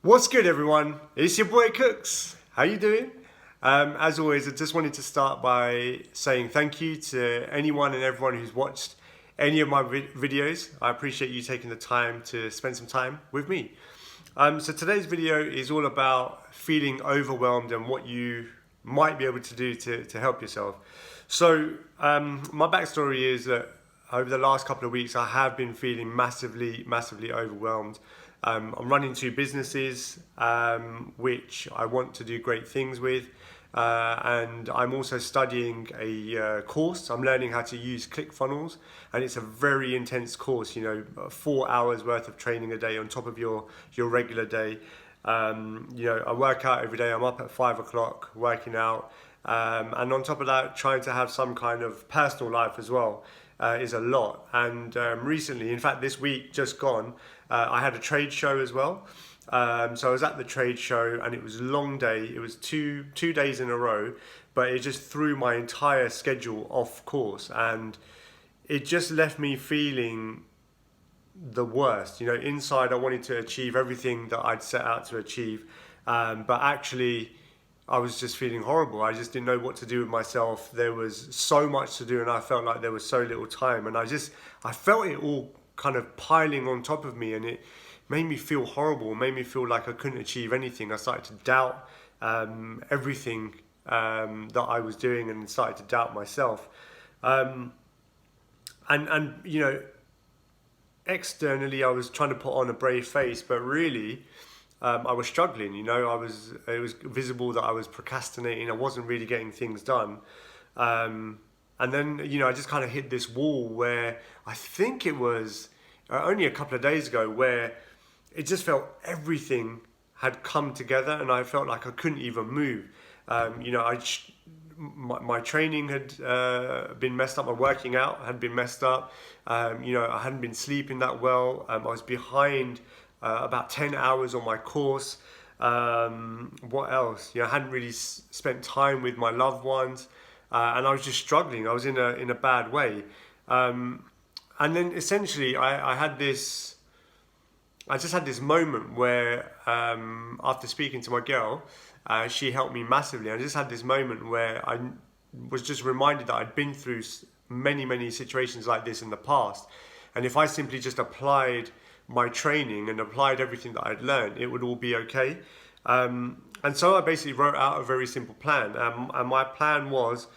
What's good, everyone? It's your boy Kooks. How you doing? As always, I just wanted to start by saying thank you to anyone and everyone who's watched any of my videos. I appreciate you taking the time to spend some time with me. So today's video is all about feeling overwhelmed and what you might be able to do to help yourself. So my backstory is that over the last couple of weeks, I have been feeling massively overwhelmed. I'm running two businesses, which I want to do great things with. And I'm also studying a course. I'm learning how to use ClickFunnels, and it's a very intense course, 4 hours worth of training a day on top of your regular day. I work out every day. I'm up at 5 o'clock working out. And on top of that, trying to have some kind of personal life as well is a lot. And recently, in fact, this week just gone, I had a trade show as well. So I was at the trade show and it was a long day. It was two days in a row, but it just threw my entire schedule off course, and it just left me feeling the worst. Inside I wanted to achieve everything that I'd set out to achieve, but actually I was just feeling horrible. I just didn't know what to do with myself. There was so much to do and I felt like there was so little time, and I felt it all kind of piling on top of me, and it made me feel horrible, made me feel like I couldn't achieve anything. I started to doubt everything that I was doing, and started to doubt myself. And externally I was trying to put on a brave face, but really I was struggling. It was visible that I was procrastinating. I wasn't really getting things done. And then, I just kind of hit this wall where I think it was only a couple of days ago, where it just felt everything had come together and I felt like I couldn't even move. My training had been messed up. My working out had been messed up. I hadn't been sleeping that well. I was behind about 10 hours on my course. What else? I hadn't really spent time with my loved ones, and I was just struggling. I was in a bad way. And then essentially I just had this moment where after speaking to my girl, she helped me massively. I just had this moment where I was just reminded that I'd been through many situations like this in the past. And if I simply just applied my training and applied everything that I'd learned, it would all be okay. And so I basically wrote out a very simple plan. And my plan was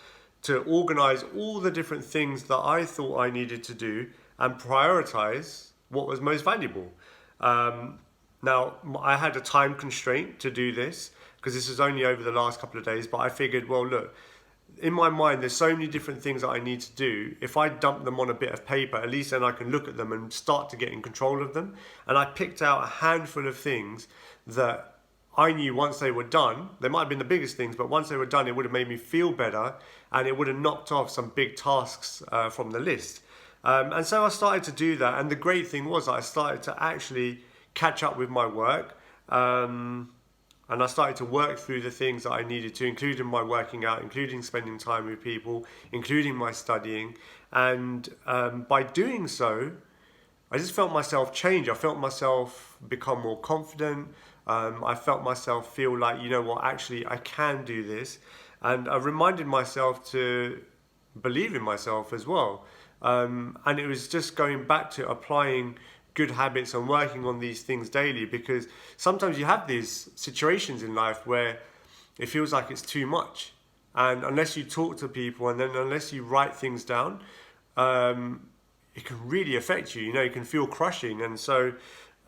to organize all the different things that I thought I needed to do and prioritize what was most valuable. Now, I had a time constraint to do this because this was only over the last couple of days, but I figured, well, look, in my mind, there's so many different things that I need to do. If I dump them on a bit of paper, at least then I can look at them and start to get in control of them. And I picked out a handful of things that I knew once they were done, they might have been the biggest things, but once they were done, it would have made me feel better and it would have knocked off some big tasks from the list. And so I started to do that. And the great thing was that I started to actually catch up with my work. And I started to work through the things that I needed to, including my working out, including spending time with people, including my studying. And by doing so, I just felt myself change. I felt myself become more confident. I felt myself feel like, actually I can do this. And I reminded myself to believe in myself as well. And it was just going back to applying good habits and working on these things daily, because sometimes you have these situations in life where it feels like it's too much. And unless you talk to people and then unless you write things down, it can really affect you. It can feel crushing. And so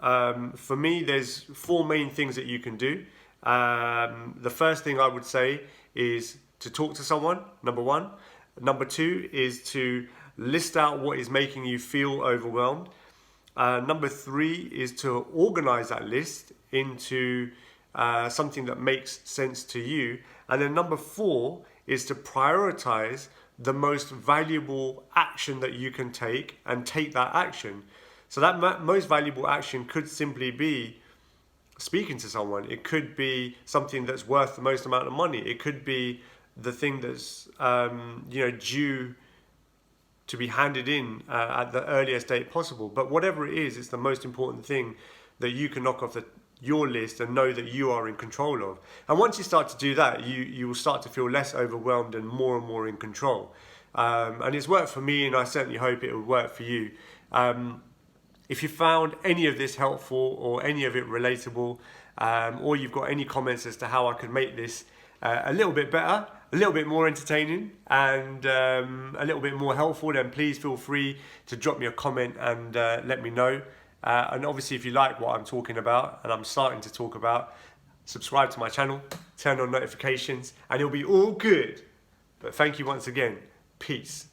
for me, there's four main things that you can do. The first thing I would say is to talk to someone, number one. Number two is to list out what is making you feel overwhelmed. Number three is to organize that list into something that makes sense to you. And then number four is to prioritize the most valuable action that you can take and take that action. So that most valuable action could simply be speaking to someone. It could be something that's worth the most amount of money. It could be the thing that's due to be handed in at the earliest date possible. But whatever it is, it's the most important thing that you can knock off your list and know that you are in control of. And once you start to do that, you will start to feel less overwhelmed and more in control. And it's worked for me, and I certainly hope it will work for you. If you found any of this helpful or any of it relatable, or you've got any comments as to how I could make this a little bit better, a little bit more entertaining, and a little bit more helpful, then please feel free to drop me a comment and let me know. And obviously, if you like what I'm talking about, and I'm starting to talk about, subscribe to my channel, turn on notifications, and it'll be all good. But thank you once again. Peace.